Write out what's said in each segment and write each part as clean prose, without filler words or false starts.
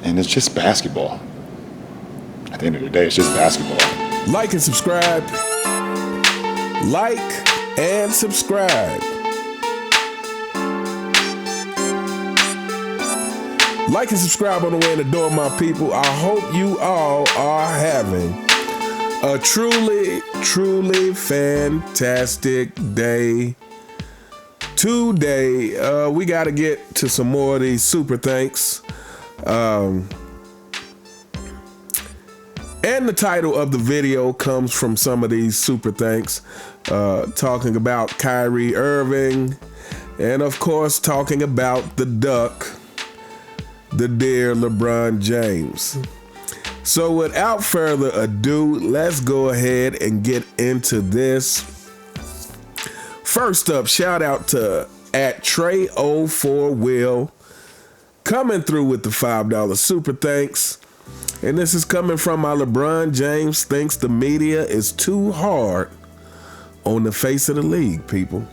And it's just basketball. At the end of the day, it's just basketball. Like and subscribe. Like and subscribe. Like and subscribe on the way in the door, my people. I hope you all are having a truly, truly fantastic day today. We got to get to some more of these super thanks. And the title of the video comes from some of these super thanks, talking about Kyrie Irving, and of course talking about the Duck, the dear LeBron James. So without further ado, let's go ahead and get into this. First up, shout out to @Trey04Will, coming through with the $5 super thanks. And this is coming from my LeBron James thinks the media is too hard on the face of the league, people.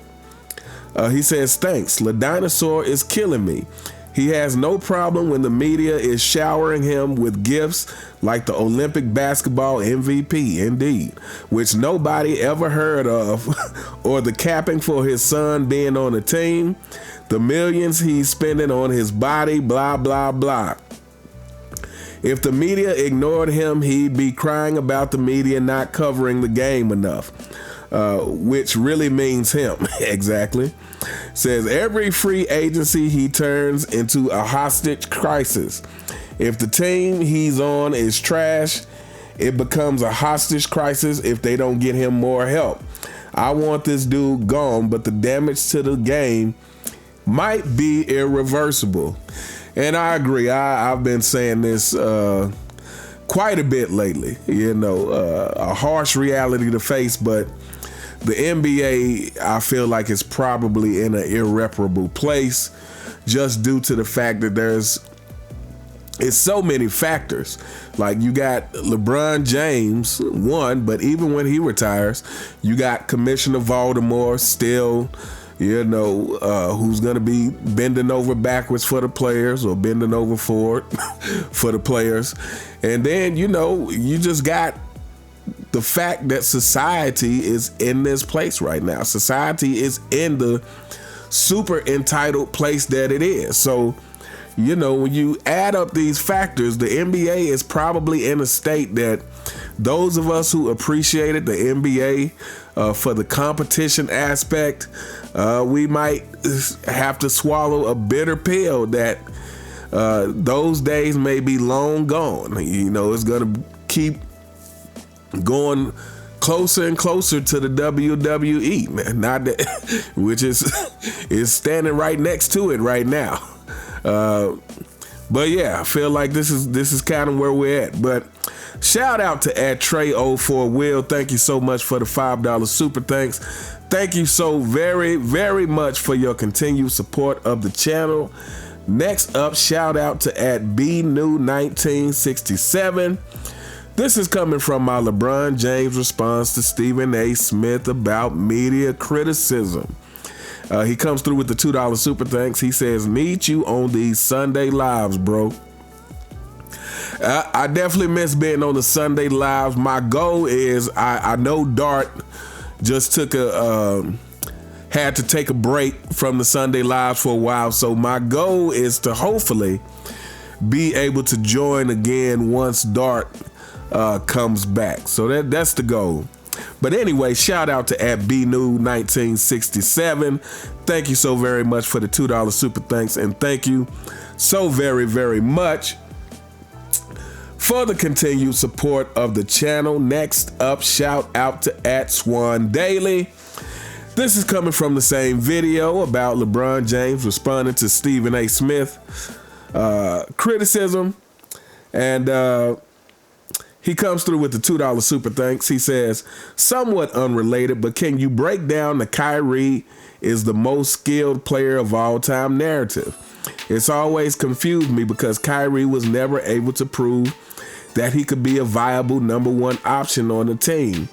He says, thanks, Le Dinosaur is killing me. He has no problem when the media is showering him with gifts like the Olympic basketball MVP, indeed, which nobody ever heard of, or the capping for his son being on the team, the millions he's spending on his body, blah, blah, blah. If the media ignored him, he'd be crying about the media not covering the game enough, which really means him. Exactly. Says every free agency he turns into a hostage crisis. If the team he's on is trash, it becomes a hostage crisis if they don't get him more help. I want this dude gone, but the damage to the game might be irreversible. And I agree. I've been saying this quite a bit lately. You know, a harsh reality to face, but the NBA, I feel like, is probably in an irreparable place just due to the fact that it's so many factors. Like, you got LeBron James, one, but even when he retires, you got Commissioner Voldemort still, you know, who's going to be bending over backwards for the players or bending over forward for the players. And then, you know, you just got the fact that society is in this place right now. Society is in the super entitled place that it is. So, you know, when you add up these factors, the NBA is probably in a state that those of us who appreciated the NBA for the competition aspect, we might have to swallow a bitter pill that those days may be long gone. You know, it's going to keep going closer and closer to the WWE, man. Not that, which is standing right next to it right now. But yeah, I feel like this is kind of where we're at. But shout out to @Trey04Will. Thank you so much for the $5 super thanks. Thank you so very, very much for your continued support of the channel. Next up, shout out to @BNew1967. This is coming from my LeBron James response to Stephen A. Smith about media criticism. He comes through with the $2 super thanks. He says, need you on these Sunday lives, bro. I definitely miss being on the Sunday lives. My goal is, I know Dart just had to take a break from the Sunday lives for a while. So my goal is to hopefully be able to join again once Dart comes back. So that's the goal. But anyway, shout out to @BNew1967. Thank you so very much for the $2 super thanks, and thank you so very, very much for the continued support of the channel. Next up, shout out to @SwanDaily. This is coming from the same video about LeBron James responding to Stephen A. Smith criticism, and he comes through with the $2 super thanks. He says, somewhat unrelated, but can you break down the Kyrie is the most skilled player of all time narrative? It's always confused me because Kyrie was never able to prove that he could be a viable number one option on the team,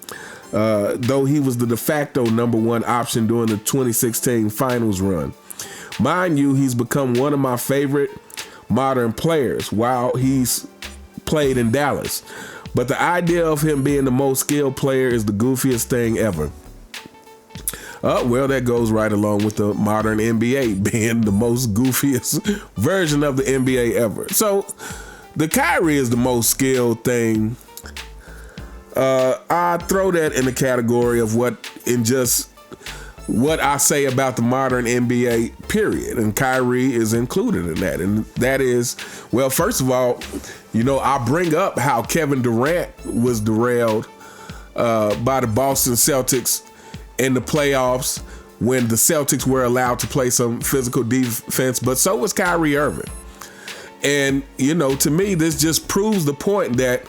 though he was the de facto number one option during the 2016 finals run. Mind you, he's become one of my favorite modern players while he's played in Dallas. But the idea of him being the most skilled player is the goofiest thing ever. Well, that goes right along with the modern NBA being the most goofiest version of the NBA ever. So the Kyrie is the most skilled thing. I throw that in the category of what I say about the modern NBA, period. And Kyrie is included in that. And that is, well, first of all, I bring up how Kevin Durant was derailed by the Boston Celtics in the playoffs when the Celtics were allowed to play some physical defense, but so was Kyrie Irving. And, to me, this just proves the point that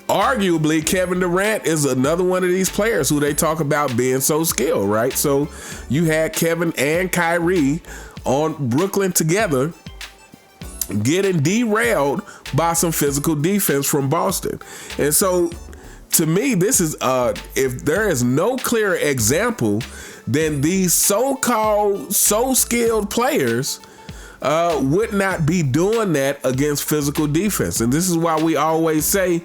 arguably Kevin Durant is another one of these players who they talk about being so skilled, right? So you had Kevin and Kyrie on Brooklyn together getting derailed by some physical defense from Boston. And so to me, this is if there is no clearer example, then these so-called so skilled players would not be doing that against physical defense. And this is why we always say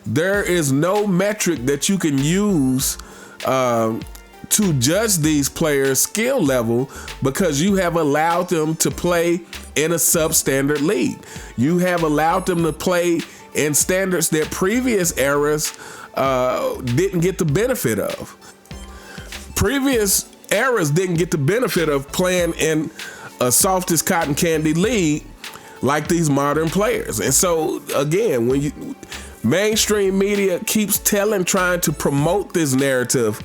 there is no metric that you can use to judge these players' skill level, because you have allowed them to play in a substandard league. You have allowed them to play in standards that previous eras didn't get the benefit of. Previous eras didn't get the benefit of playing in a softest cotton candy league like these modern players. And so again, when mainstream media keeps trying to promote this narrative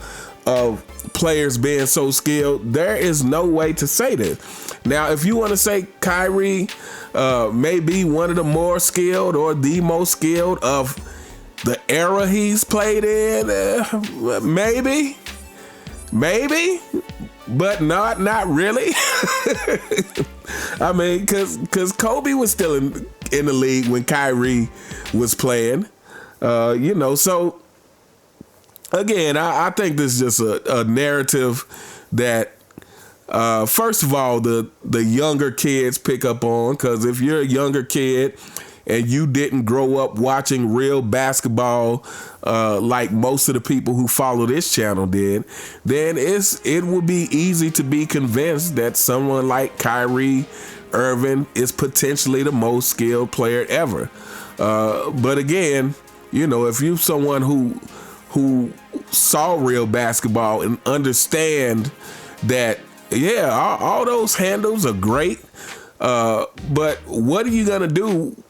of players being so skilled, there is no way to say this. Now, if you want to say Kyrie may be one of the more skilled or the most skilled of the era he's played in, maybe, but not really. I mean, because Kobe was still in the league when Kyrie was playing, so again, I think this is just a narrative that, first of all, the younger kids pick up on, because if you're a younger kid and you didn't grow up watching real basketball like most of the people who follow this channel did, then it would be easy to be convinced that someone like Kyrie Irving is potentially the most skilled player ever. But again, if you're someone who saw real basketball and understand that, yeah, all those handles are great, but what are you gonna do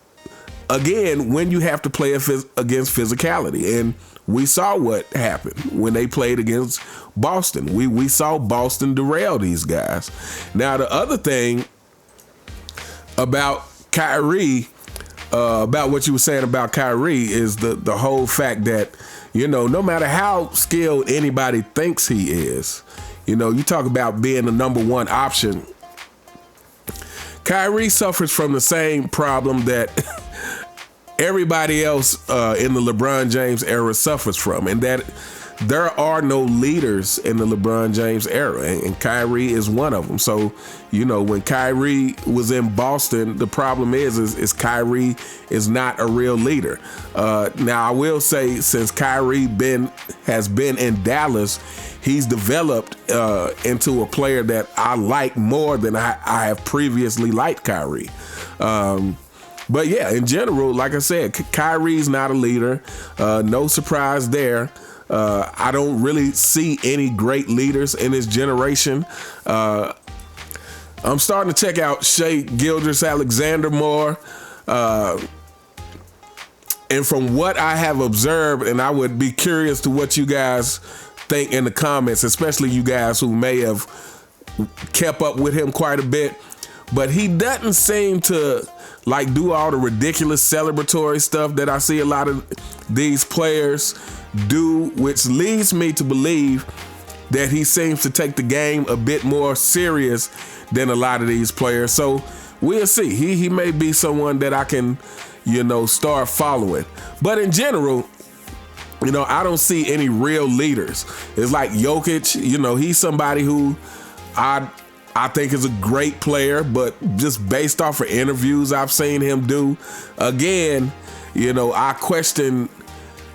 again when you have to play against physicality? And we saw what happened when they played against Boston. We saw Boston derail these guys. Now, the other thing about Kyrie, about what you were saying about Kyrie, is the whole fact that, no matter how skilled anybody thinks he is, you talk about being the number one option, Kyrie suffers from the same problem that everybody else in the LeBron James era suffers from, and that there are no leaders in the LeBron James era, and Kyrie is one of them. So, when Kyrie was in Boston, the problem is Kyrie is not a real leader. Now, I will say, since Kyrie has been in Dallas, he's developed into a player that I like more than I have previously liked Kyrie. But yeah, in general, like I said, Kyrie's not a leader. No surprise there. I don't really see any great leaders in this generation. I'm starting to check out Shai Gilgeous-Alexander more. And from what I have observed, and I would be curious to what you guys think in the comments, especially you guys who may have kept up with him quite a bit, but he doesn't seem to do all the ridiculous celebratory stuff that I see a lot of these players do, which leads me to believe that he seems to take the game a bit more serious than a lot of these players. So we'll see. He may be someone that I can, start following. But in general, I don't see any real leaders. It's like Jokic, he's somebody who I I think is a great player, but just based off of interviews I've seen him do, again, I question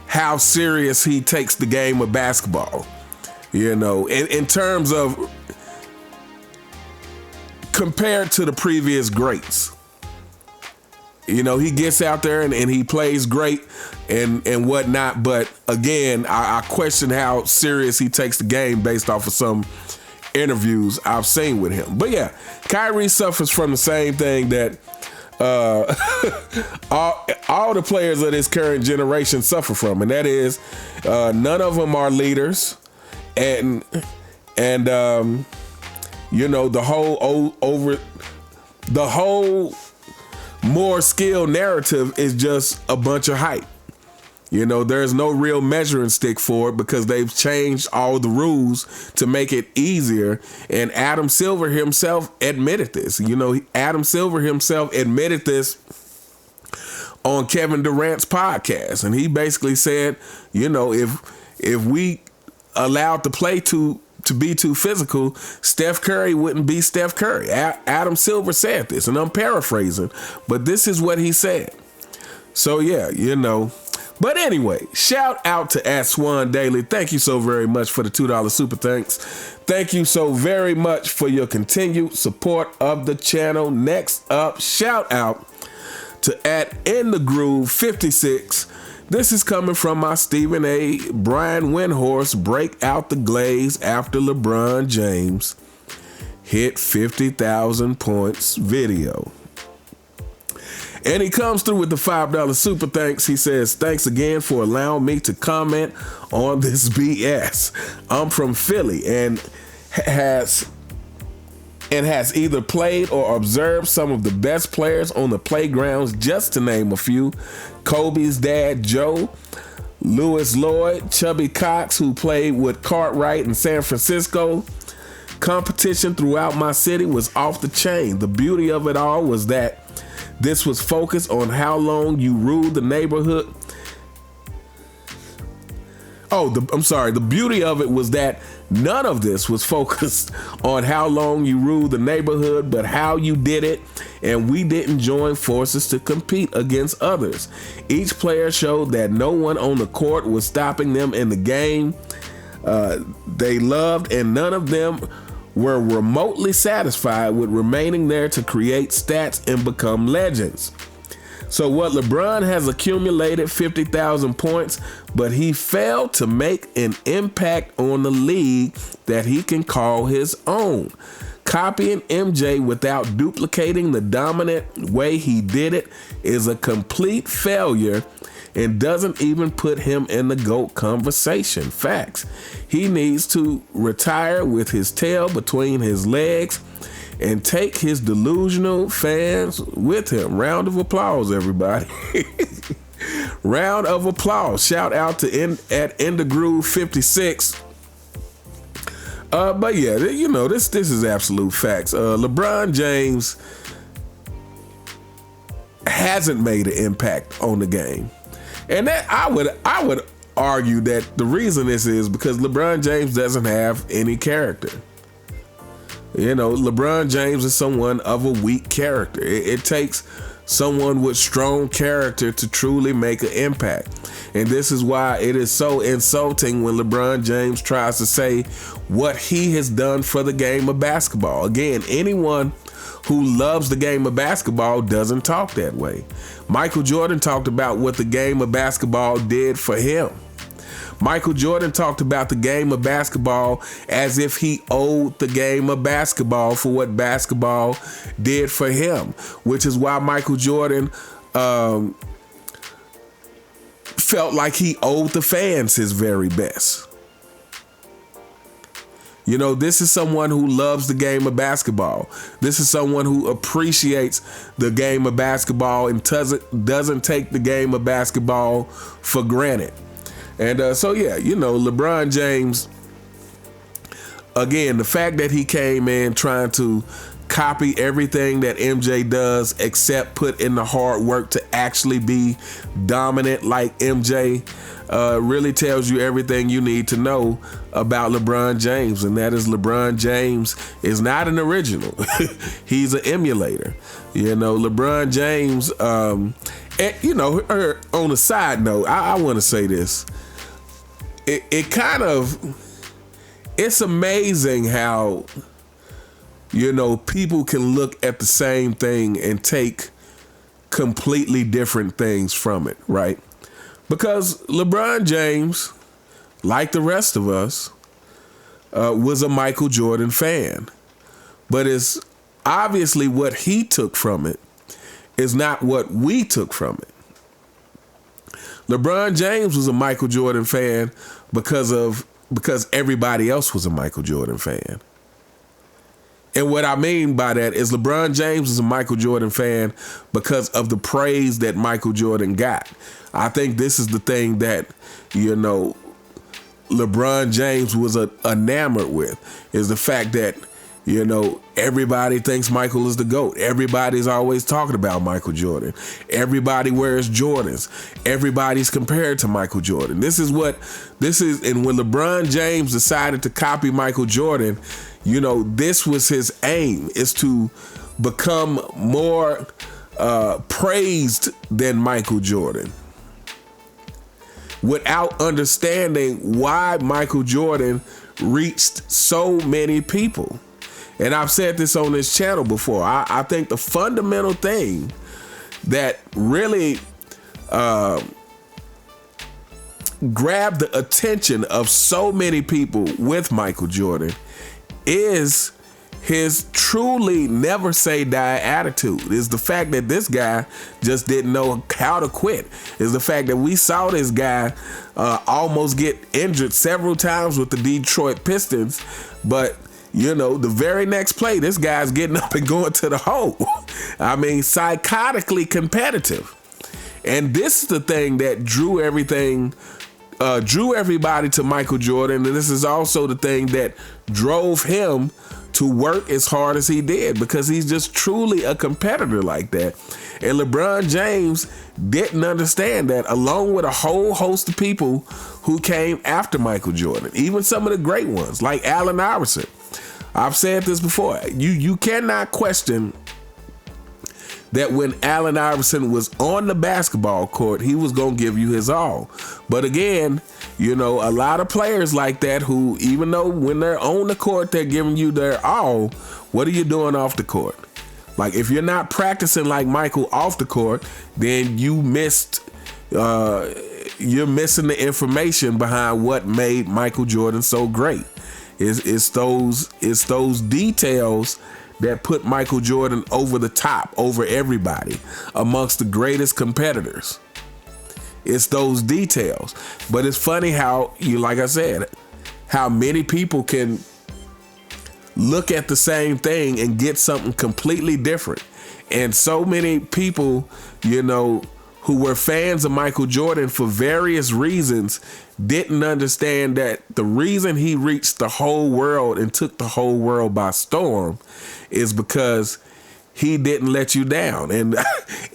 how serious he takes the game of basketball. In terms of compared to the previous greats. He gets out there and he plays great and whatnot, but again, I question how serious he takes the game based off of some interviews I've seen with him. But yeah, Kyrie suffers from the same thing that all the players of this current generation suffer from, and that is none of them are leaders, and the whole more skill narrative is just a bunch of hype. There's no real measuring stick for it because they've changed all the rules to make it easier. And Adam Silver himself admitted this. Adam Silver himself admitted this on Kevin Durant's podcast. And he basically said, if we allowed the play to be too physical, Steph Curry wouldn't be Steph Curry. Adam Silver said this, and I'm paraphrasing, but this is what he said. So yeah, But anyway, shout out to @Swan Daily. Thank you so very much for the $2 super thanks. Thank you so very much for your continued support of the channel. Next up, shout out to @InTheGroove56. This is coming from my Stephen A. Brian Windhorst break out the glaze after LeBron James hit 50,000 points video. And he comes through with the $5 super thanks. He says, thanks again for allowing me to comment on this BS. I'm from Philly and has either played or observed some of the best players on the playgrounds, just to name a few. Kobe's dad, Joe, Lewis Lloyd, Chubby Cox, who played with Cartwright in San Francisco. Competition throughout my city was off the chain. The beauty of it all was that this was focused on how long you ruled the neighborhood. The beauty of it was that none of this was focused on how long you ruled the neighborhood, but how you did it, and we didn't join forces to compete against others. Each player showed that no one on the court was stopping them in the game they loved, and none of them were remotely satisfied with remaining there to create stats and become legends. So what LeBron has accumulated 50,000 points, but he failed to make an impact on the league that he can call his own. Copying MJ without duplicating the dominant way he did it is a complete failure and doesn't even put him in the GOAT conversation. Facts. He needs to retire with his tail between his legs and take his delusional fans with him. Round of applause, everybody. Round of applause. Shout out to @InTheGroove56. But yeah, this is absolute facts. LeBron James hasn't made an impact on the game. And that I would argue that the reason this is because LeBron James doesn't have any character. LeBron James is someone of a weak character. It takes someone with strong character to truly make an impact. And this is why it is so insulting when LeBron James tries to say what he has done for the game of basketball. Again, anyone who loves the game of basketball doesn't talk that way. Michael Jordan talked about what the game of basketball did for him. Michael Jordan talked about the game of basketball as if he owed the game of basketball for what basketball did for him, which is why Michael Jordan felt like he owed the fans his very best. This is someone who loves the game of basketball. This is someone who appreciates the game of basketball and doesn't take the game of basketball for granted. And LeBron James, again, the fact that he came in trying to copy everything that MJ does except put in the hard work to actually be dominant like MJ, really tells you everything you need to know about LeBron James, and that is LeBron James is not an original. He's an emulator. You know, LeBron James, and, you know, on a side note, I want to say this. It's amazing how, you know, people can look at the same thing and take completely different things from it, right? Because LeBron James, like the rest of us, was a Michael Jordan fan. But it's obviously what he took from it is not what we took from it. LeBron James was a Michael Jordan fan because everybody else was a Michael Jordan fan. And what I mean by that is LeBron James is a Michael Jordan fan because of the praise that Michael Jordan got. I think this is the thing that, you know, LeBron James was enamored with, is the fact that, you know, everybody thinks Michael is the GOAT. Everybody's always talking about Michael Jordan. Everybody wears Jordans. Everybody's compared to Michael Jordan. And when LeBron James decided to copy Michael Jordan, you know, this was his aim, is to become more praised than Michael Jordan, without understanding why Michael Jordan reached so many people. And I've said this on this channel before. I think the fundamental thing that really grabbed the attention of so many people with Michael Jordan is his truly never say die attitude. Is the fact that this guy just didn't know how to quit. Is the fact that we saw this guy almost get injured several times with the Detroit Pistons, but you know, the very next play, this guy's getting up and going to the hole. I mean, psychotically competitive. And this is the thing that drew everybody to Michael Jordan. And this is also the thing that drove him to work as hard as he did, because he's just truly a competitor like that. And LeBron James didn't understand that, along with a whole host of people who came after Michael Jordan, even some of the great ones like Allen Iverson. I've said this before. You cannot question that when Allen Iverson was on the basketball court, he was going to give you his all. But again, you know, a lot of players like that who, even though when they're on the court, they're giving you their all, what are you doing off the court? Like, if you're not practicing like Michael off the court, then you're missing the information behind what made Michael Jordan so great. It's those details that put Michael Jordan over the top, over everybody, amongst the greatest competitors. It's those details. But it's funny how, like I said, how many people can look at the same thing and get something completely different. And so many people, you know, who were fans of Michael Jordan for various reasons didn't understand that the reason he reached the whole world and took the whole world by storm is because he didn't let you down. And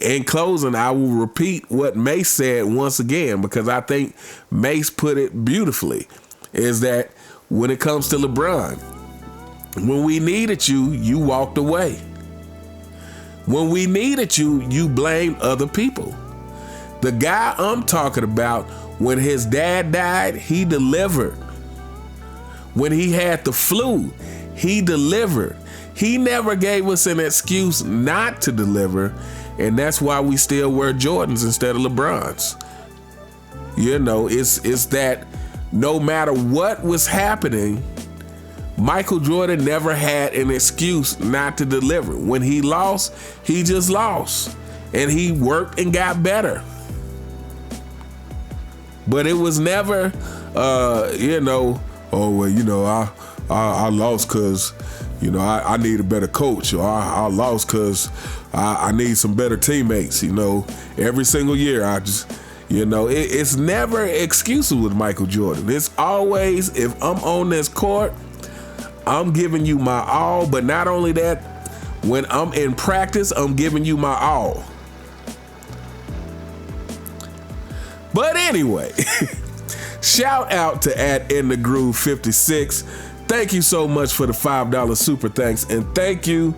in closing, I will repeat what Mace said once again, because I think Mace put it beautifully, is that when it comes to LeBron, when we needed you, you walked away. When we needed you, you blamed other people. The guy I'm talking about, when his dad died, he delivered. When he had the flu, he delivered. He never gave us an excuse not to deliver, and that's why we still wear Jordans instead of LeBrons. You know, it's that no matter what was happening, Michael Jordan never had an excuse not to deliver. When he lost, he just lost, and he worked and got better. But it was never, you know, oh, well, you know, I lost because, you know, I need a better coach, or I lost because I need some better teammates. You know, every single year I just, you know, it's never excuses with Michael Jordan. It's always, if I'm on this court, I'm giving you my all. But not only that, when I'm in practice, I'm giving you my all. But anyway, Shout out to @InTheGroove56. Thank you so much for the $5 super thanks, and thank you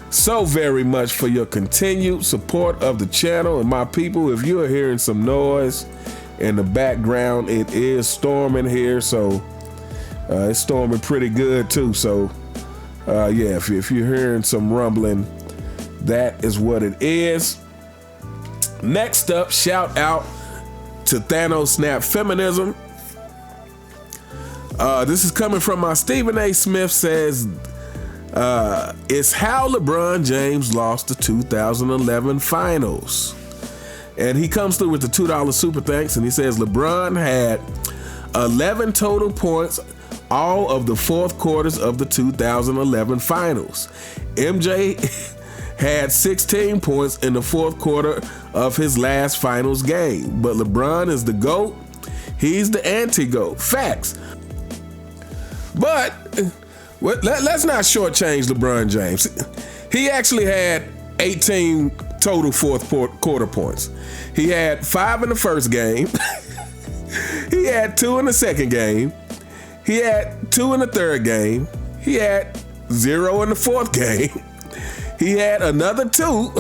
so very much for your continued support of the channel. And my people, if you're hearing some noise in the background, it is storming here, so it's storming pretty good too. So yeah, if you're hearing some rumbling, that is what it is. Next up, shout out to Thanos Snap Feminism. This is coming from my Stephen A. Smith says, it's how LeBron James lost the 2011 finals. And he comes through with the $2 super thanks, and he says LeBron had 11 total points all of the fourth quarters of the 2011 finals. MJ had 16 points in the fourth quarter of his last finals game. But LeBron is the GOAT. He's the anti-GOAT. Facts. But let's not shortchange LeBron James. He actually had 18 total fourth quarter points. He had 5 in the first game. He had 2 in the second game. He had 2 in the third game. He had 0 in the fourth game. He had another 2.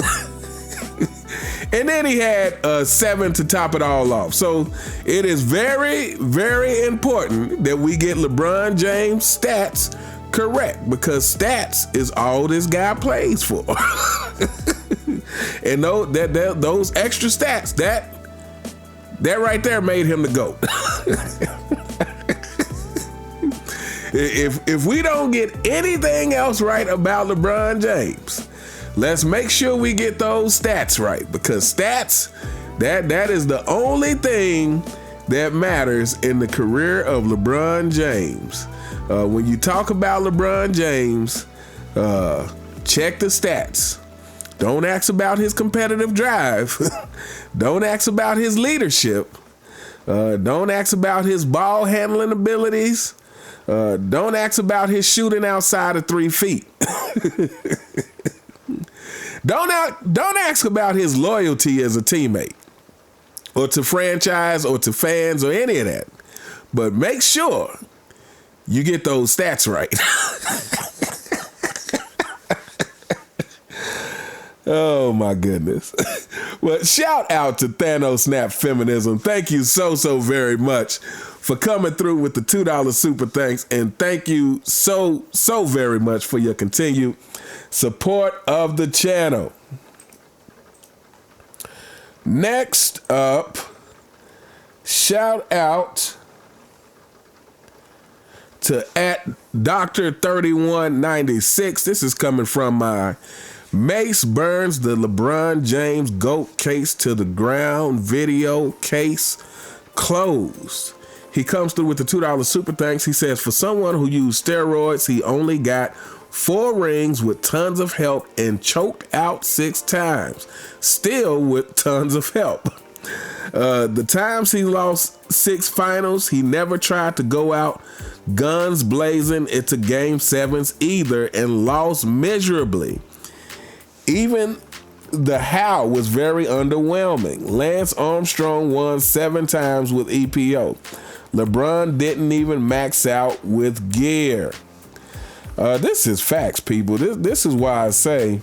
And then he had 7 to top it all off. So it is very, very important that we get LeBron James stats correct, because stats is all this guy plays for. And those extra stats, that right there made him the GOAT. If we don't get anything else right about LeBron James, let's make sure we get those stats right, because stats, that is the only thing that matters in the career of LeBron James. When you talk about LeBron James, check the stats. Don't ask about his competitive drive. Don't ask about his leadership. Don't ask about his ball handling abilities. Don't ask about his shooting outside of 3 feet. Don't ask about his loyalty as a teammate, or to franchise, or to fans, or any of that. But make sure you get those stats right. Oh my goodness. Well, shout out to Thanos Snap Feminism. Thank you so very much for coming through with the $2 super thanks, and thank you so very much for your continued support of the channel. Next up, shout out to @Dr.3196. This is coming from my Mace Burns, the LeBron James GOAT case to the ground video case closed. He comes through with the $2 super thanks. He says, for someone who used steroids, he only got 4 rings with tons of help and choked out 6 times, still with tons of help. The times he lost 6 finals, he never tried to go out guns blazing into game 7s either, and lost miserably. Even the how was very underwhelming. Lance Armstrong won 7 times with EPO. LeBron didn't even max out with gear. This is facts, people. This is why I say,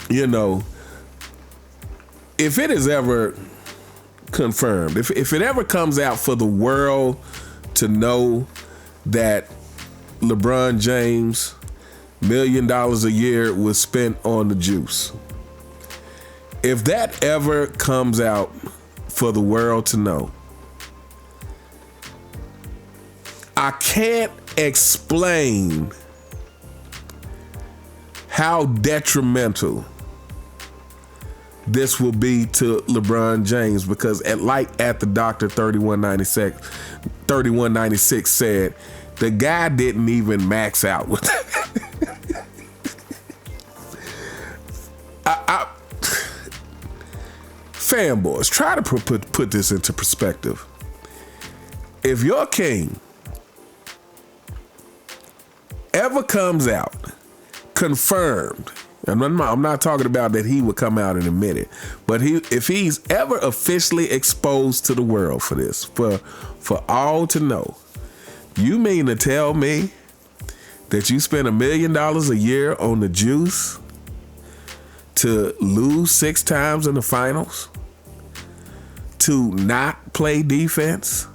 you know, if it is ever confirmed, if it ever comes out for the world to know that LeBron James $1 million a year was spent on the juice, if that ever comes out for the world to know, I can't explain how detrimental this will be to LeBron James, because at the Dr. 3196 said, the guy didn't even max out with that. Fanboys, try to put this into perspective. If your king ever comes out confirmed And I'm not talking about that he would come out and admit it, but if he's ever officially exposed to the world for this, for all to know, you mean to tell me that you spend $1 million a year on the juice to lose 6 times in the finals, to not play defense,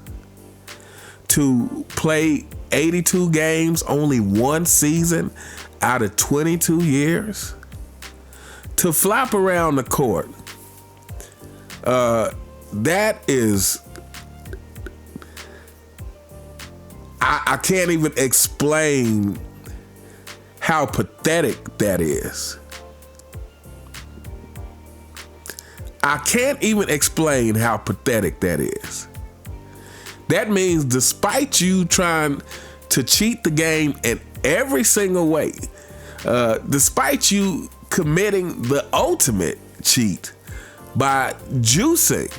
to play 82 games only one season out of 22 years, to flop around the court? That is, I can't even explain how pathetic that is. I can't even explain how pathetic that is. That means despite you trying to cheat the game in every single way, despite you committing the ultimate cheat by juicing,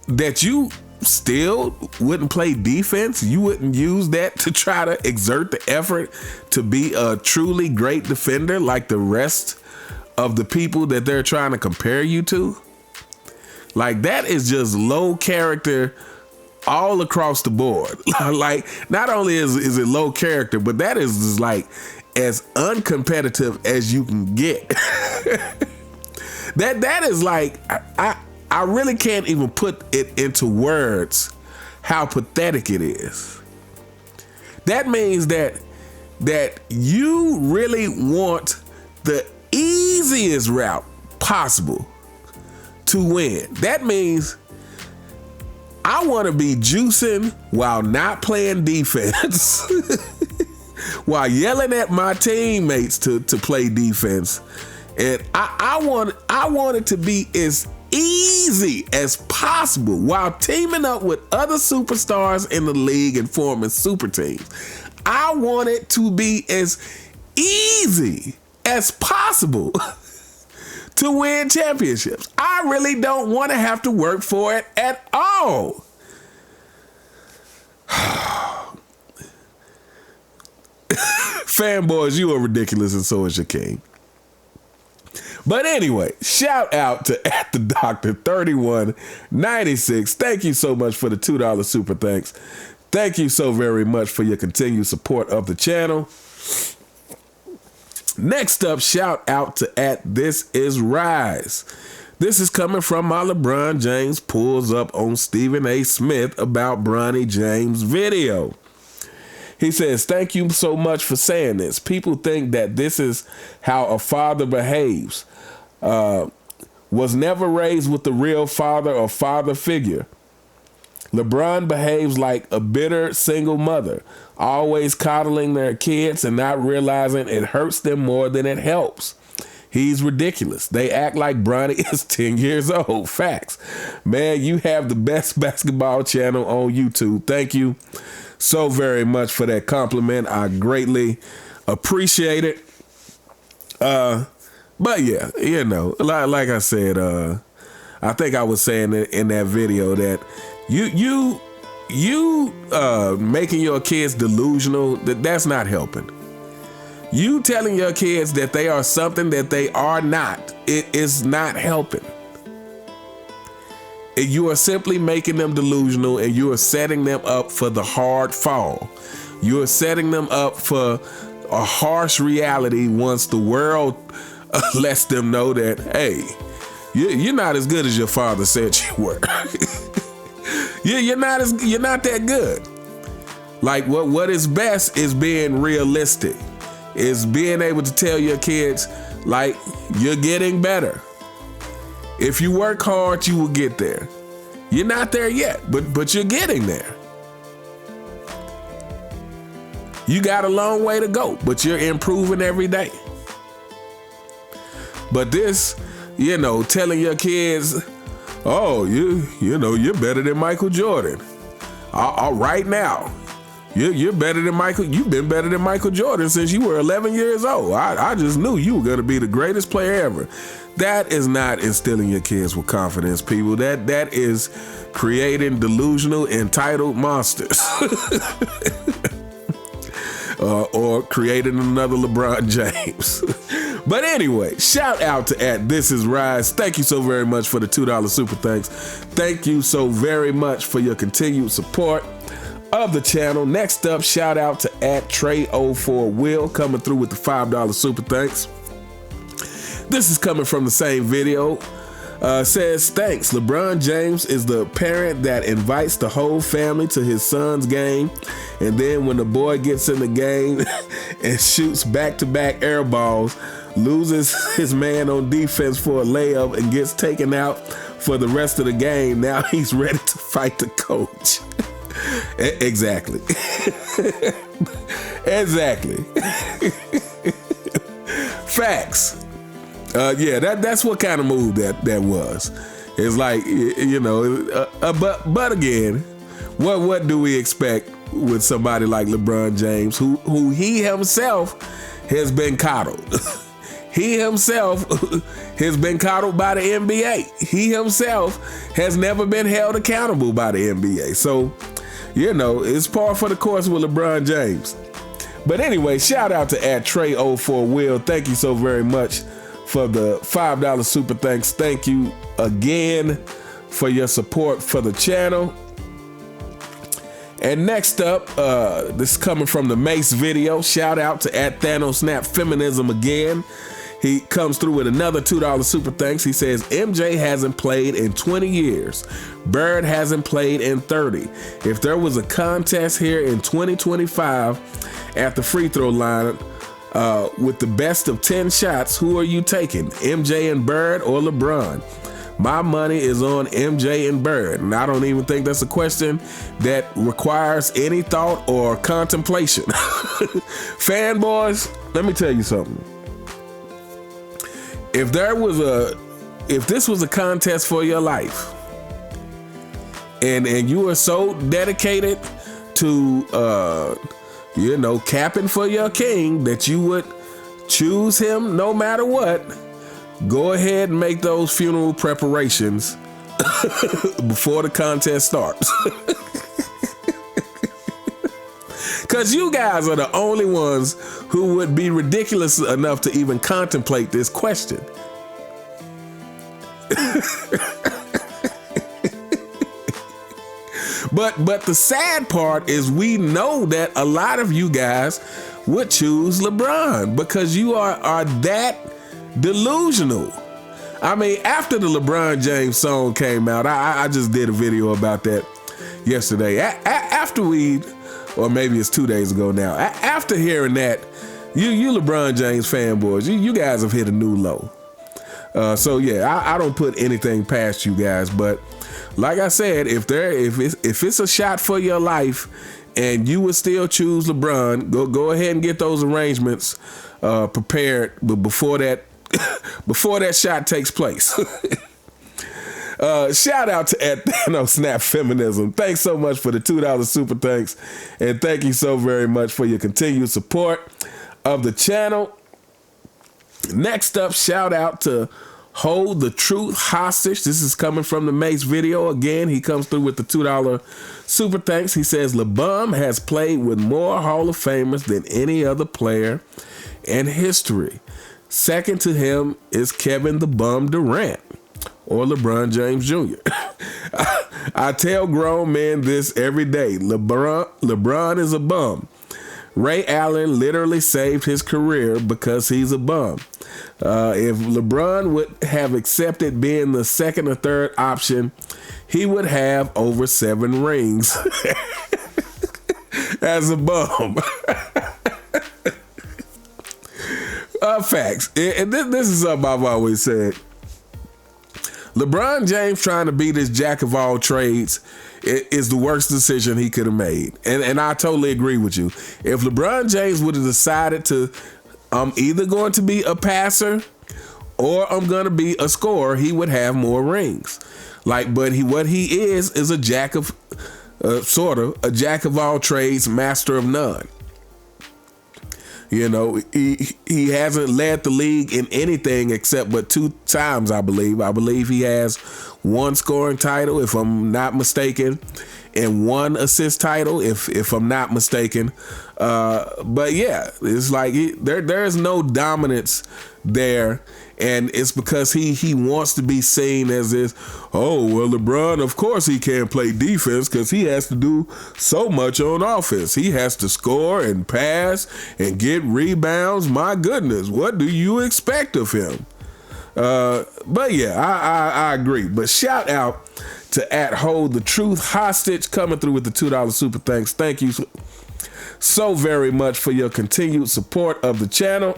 that you still wouldn't play defense. You wouldn't use that to try to exert the effort to be a truly great defender like the rest of the people that they're trying to compare you to. Like, that is just low character all across the board. Like, not only is it low character, but that is just like as uncompetitive as you can get. That is like, I really can't even put it into words how pathetic it is. That means that you really want the easiest route possible to win. That means I want to be juicing while not playing defense, while yelling at my teammates to play defense. And I want it to be as easy as possible while teaming up with other superstars in the league and forming super teams. I want it to be as easy as possible to win championships. I really don't want to have to work for it at all. Fanboys, you are ridiculous, and so is your king. But anyway, shout out to @the_Doctor3196. Thank you so much for the $2 super thanks. Thank you so very much for your continued support of the channel. Next up, shout out to @ThisIsRise. This is coming from my LeBron James pulls up on Stephen A. Smith about Bronny James video. He says, thank you so much for saying this. People think that this is how a father behaves. Was never raised with the real father or father figure. LeBron behaves like a bitter single mother, always coddling their kids and not realizing it hurts them more than it helps. He's ridiculous. They act like Bronny is 10 years old. Facts. Man, you have the best basketball channel on YouTube. Thank you so very much for that compliment. I greatly appreciate it. But yeah, you know, like I said, I think I was saying in that video that you making your kids delusional, that's not helping. You telling your kids that they are something that they are not, it is not helping. You are simply making them delusional, and you are setting them up for the hard fall. You are setting them up for a harsh reality once the world lets them know that, hey, you're not as good as your father said you were. You're not that good. Like what is best is being realistic. Is being able to tell your kids, like, you're getting better. If you work hard, you will get there. You're not there yet, but you're getting there. You got a long way to go, but you're improving every day. But this, you know, telling your kids, oh, you know, you're better than Michael Jordan. Right now, you're better than Michael. You've been better than Michael Jordan since you were 11 years old. I just knew you were going to be the greatest player ever. That is not instilling your kids with confidence, people. That is creating delusional, entitled monsters. or creating another LeBron James. But anyway, shout out to @ThisIsRise. Thank you so very much for the $2 super thanks. Thank you so very much for your continued support of the channel. Next up, shout out to @Trey04Will coming through with the $5 super thanks. This is coming from the same video. Says, thanks. LeBron James is the parent that invites the whole family to his son's game, and then when the boy gets in the game and shoots back-to-back air balls, loses his man on defense for a layup and gets taken out for the rest of the game, now he's ready to fight the coach. Exactly. Exactly. Facts. Yeah, that's what kind of move that was. It's like, you know, but again, what do we expect with somebody like LeBron James, who he himself has been coddled? He himself has been coddled by the NBA. He himself has never been held accountable by the NBA. So, you know, it's par for the course with LeBron James. But anyway, shout out to @Trey04Will. Thank you so very much for the $5 super thanks. Thank you again for your support for the channel. And next up, this is coming from the Mace video. Shout out to @ThanosSnapFeminism again. He comes through with another $2 super thanks. He says, MJ hasn't played in 20 years. Bird hasn't played in 30. If there was a contest here in 2025 at the free throw line with the best of 10 shots, who are you taking? MJ and Bird or LeBron? My money is on MJ and Bird, and I don't even think that's a question that requires any thought or contemplation. Fanboys, let me tell you something. If this was a contest for your life, and you are so dedicated to you know, capping for your king that you would choose him no matter what, go ahead and make those funeral preparations before the contest starts. Because you guys are the only ones who would be ridiculous enough to even contemplate this question. But the sad part is we know that a lot of you guys would choose LeBron because you are that delusional. I mean, after the LeBron James song came out, I just did a video about that yesterday. After we, or maybe it's 2 days ago now, after hearing that, you LeBron James fanboys, you guys have hit a new low. So yeah, I don't put anything past you guys, but like I said, if it's a shot for your life and you would still choose LeBron, go ahead and get those arrangements prepared, but before that shot takes place. Shout out to @ThanosSnapFeminism. Thanks so much for the $2 super thanks, and thank you so very much for your continued support of the channel. Next up, shout out to Hold the Truth Hostage. This is coming from the Mace video. Again, he comes through with the $2 super thanks. He says, LeBron has played with more Hall of Famers than any other player in history. Second to him is Kevin the Bum Durant or LeBron James Jr. I tell grown men this every day. LeBron is a bum. Ray Allen literally saved his career because he's a bum. If LeBron would have accepted being the second or third option, he would have over 7 rings as a bum. Facts. And this is something I've always said. LeBron James trying to be this jack of all trades is the worst decision he could have made. And I totally agree with you. If LeBron James would have decided to, I'm either going to be a passer or I'm going to be a scorer, he would have more rings. But what he is a jack of, sort of, a jack of all trades, master of none. You know, he hasn't led the league in anything except but 2 times, I believe. I believe he has 1 scoring title, if I'm not mistaken, and 1 assist title, if I'm not mistaken. But yeah, it's like there's no dominance there. And it's because he wants to be seen as this, oh, well, LeBron, of course he can't play defense because he has to do so much on offense. He has to score and pass and get rebounds. My goodness, what do you expect of him? But yeah, I agree. But shout out to @Hold the Truth Hostage coming through with the $2 super thanks. Thank you so very much for your continued support of the channel.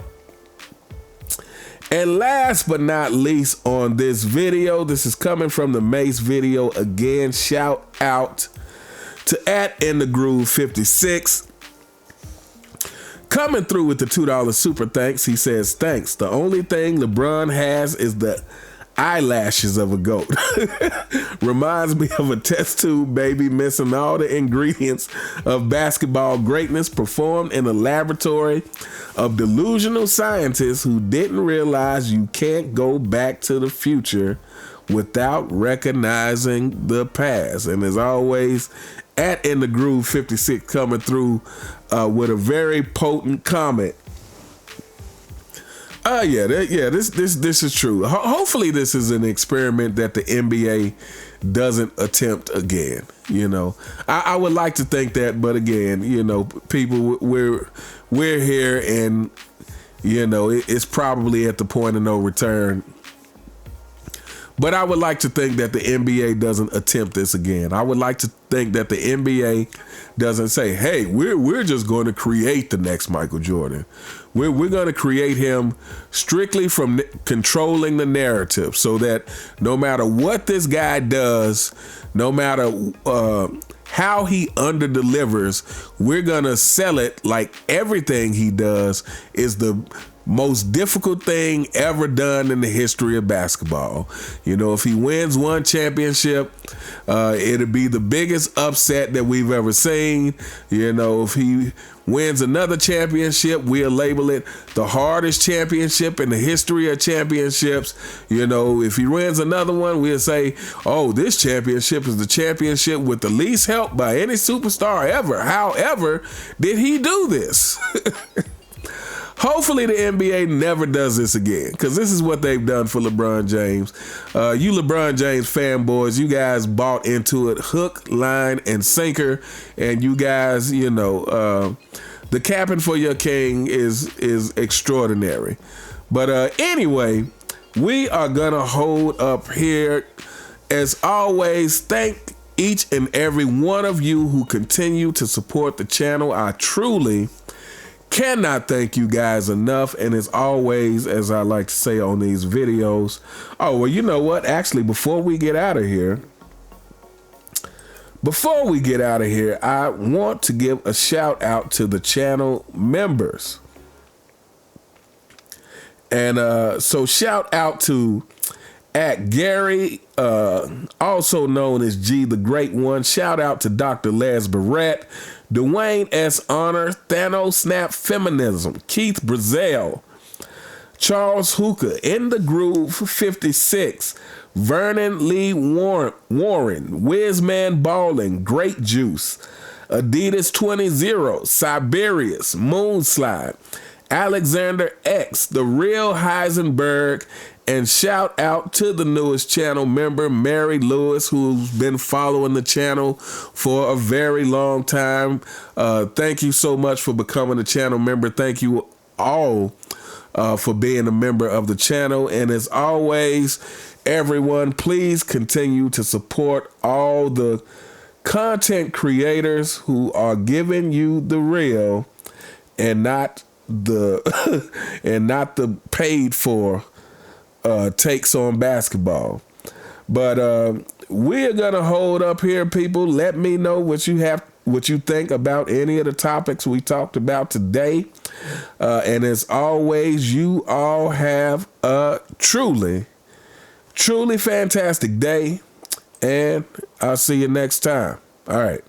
And last but not least on this video, this is coming from the Mace video again. Shout out to @InTheGroove56. Coming through with the $2 super thanks. He says, thanks. The only thing LeBron has is the eyelashes of a goat. Reminds me of a test tube baby missing all the ingredients of basketball greatness, performed in a laboratory of delusional scientists who didn't realize you can't go back to the future without recognizing the past. And as always, @InTheGroove56 coming through with a very potent comment. This is true. Hopefully this is an experiment that the NBA doesn't attempt again. You know, I would like to think that, but again, you know, people, we're here, and you know, it's probably at the point of no return. But I would like to think that the NBA doesn't attempt this again. I would like to think that the NBA doesn't say, hey, we're just going to create the next Michael Jordan. We're going to create him strictly from controlling the narrative, so that no matter what this guy does, no matter how he underdelivers, we're going to sell it like everything he does is the most difficult thing ever done in the history of basketball. You know, if he wins 1 championship, it'll be the biggest upset that we've ever seen. You know, if he wins another championship, we'll label it the hardest championship in the history of championships. You know, if he wins another one, we'll say, oh, this championship is the championship with the least help by any superstar ever. However, did he do this? Hopefully the NBA never does this again, because this is what they've done for LeBron James. You LeBron James fanboys, you guys bought into it hook, line, and sinker, and you guys, you know, the capping for your king is extraordinary. But anyway, we are gonna hold up here. As always, thank each and every one of you who continue to support the channel. I truly cannot thank you guys enough. And as always, as I like to say on these videos, oh, well, you know what? Actually, before we get out of here, I want to give a shout out to the channel members. And so shout out to @Gary, also known as G the Great One. Shout out to Dr. Les Barrett, Dwayne S. Honor, Thanos Snap Feminism, Keith Brazell, Charles Hooker, In the Groove 56, Vernon Lee Warren, Wizman Balling, Great Juice, Adidas 20, Siberius, Moonslide, Alexander X, The Real Heisenberg, and shout out to the newest channel member, Mary Lewis, who's been following the channel for a very long time. Thank you so much for becoming a channel member. Thank you all for being a member of the channel. And as always, everyone, please continue to support all the content creators who are giving you the real and not the paid for takes on basketball. But we're gonna hold up here, people. Let me know what you think about any of the topics we talked about today. And as always, you all have a truly fantastic day, and I'll see you next time. All right.